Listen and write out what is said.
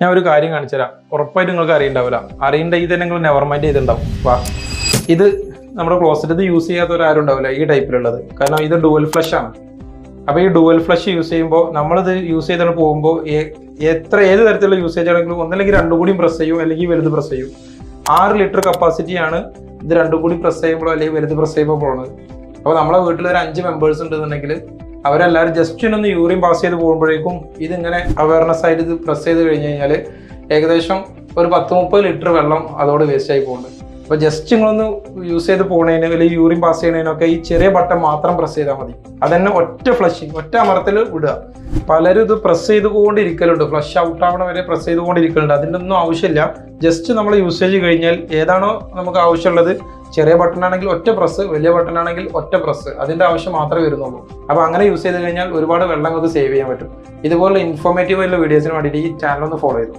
ഞാൻ ഒരു കാര്യം കാണിച്ചു തരാം. ഉറപ്പായിട്ട് നിങ്ങൾക്ക് അറിയണ്ടാവില്ല. അറിയണ്ടെങ്കിൽ തന്നെ നിങ്ങൾ നെവർ മൈൻഡ് ചെയ്തിട്ടുണ്ടാവും. വാ, ഇത് നമ്മുടെ ക്ലോസറ്റ് ഇത് യൂസ് ചെയ്യാത്തവരാരും ഉണ്ടാവില്ല ഈ ടൈപ്പിലുള്ളത്. കാരണം ഇത് ഡുവൽ ഫ്ലഷ് ആണ്. അപ്പോൾ ഈ ഡുവൽ ഫ്ലഷ് യൂസ് ചെയ്യുമ്പോൾ നമ്മളിത് യൂസ് ചെയ്തിട്ട് പോകുമ്പോൾ ഏത് തരത്തിലുള്ള യൂസേജ് ആണെങ്കിലും ഒന്നല്ലെങ്കിൽ രണ്ടും കൂടി പ്രസ് ചെയ്യും, അല്ലെങ്കിൽ വലുത് പ്രസ് ചെയ്യും. 6 ലിറ്റർ കപ്പാസിറ്റിയാണ് ഇത് രണ്ടും കൂടി പ്രസ് ചെയ്യുമ്പോഴോ അല്ലെങ്കിൽ വലുത് പ്രസ് ചെയ്യുമ്പോൾ പോകുന്നത്. അപ്പോൾ നമ്മളെ വീട്ടിൽ ഒരു 5 മെമ്പേഴ്സ് ഉണ്ടെന്നുണ്ടെങ്കിൽ അവരെല്ലാവരും ജസ്റ്റ് ഒന്ന് യൂറിൻ പാസ് ചെയ്ത് പോകുമ്പോഴേക്കും ഇതിങ്ങനെ അവയർനെസ് ആയിട്ട് ഇത് പ്രസ് ചെയ്ത് കഴിഞ്ഞ് കഴിഞ്ഞാൽ ഏകദേശം ഒരു 10-30 ലിറ്റർ വെള്ളം അതോട് വേസ്റ്റ് ആയി പോകുന്നുണ്ട്. അപ്പോൾ ജസ്റ്റ് നിങ്ങളൊന്ന് യൂസ് ചെയ്ത് പോകുന്നതിന് അല്ലെങ്കിൽ യൂറിൻ പാസ് ചെയ്യുന്നതിനൊക്കെ ഈ ചെറിയ ബട്ടൺ മാത്രം പ്രസ് ചെയ്താൽ മതി. അതന്നെ ഒറ്റ ഫ്ലഷിങ്, ഒറ്റ അമർത്തൽ വിടുക. പലരും ഇത് പ്രസ് ചെയ്തുകൊണ്ടിരിക്കലുണ്ട്, ഫ്ലഷ് ഔട്ട് ആവണ വരെ പ്രസ് ചെയ്തുകൊണ്ടിരിക്കലുണ്ട്. അതിൻ്റെ ഒന്നും ആവശ്യമില്ല. ജസ്റ്റ് നമ്മൾ യൂസേജ് കഴിഞ്ഞാൽ ഏതാണോ നമുക്ക് ആവശ്യമുള്ളത്, ചെറിയ ബട്ടൺ ആണെങ്കിൽ ഒറ്റ പ്രസ്, വലിയ ബട്ടൺ ആണെങ്കിൽ ഒറ്റ പ്രസ്, അതിൻ്റെ ആവശ്യം മാത്രമേ വരുന്നുള്ളൂ. അപ്പോൾ അങ്ങനെ യൂസ് ചെയ്ത് കഴിഞ്ഞാൽ ഒരുപാട് വെള്ളം നമുക്ക് സേവ് ചെയ്യാൻ പറ്റും. ഇതുപോലെ ഇൻഫോർമേറ്റീവ് ആയിട്ടുള്ള വീഡിയോസിന് വേണ്ടിയിട്ട് ഈ ചാനൽ ഒന്ന് ഫോളോ ചെയ്തു.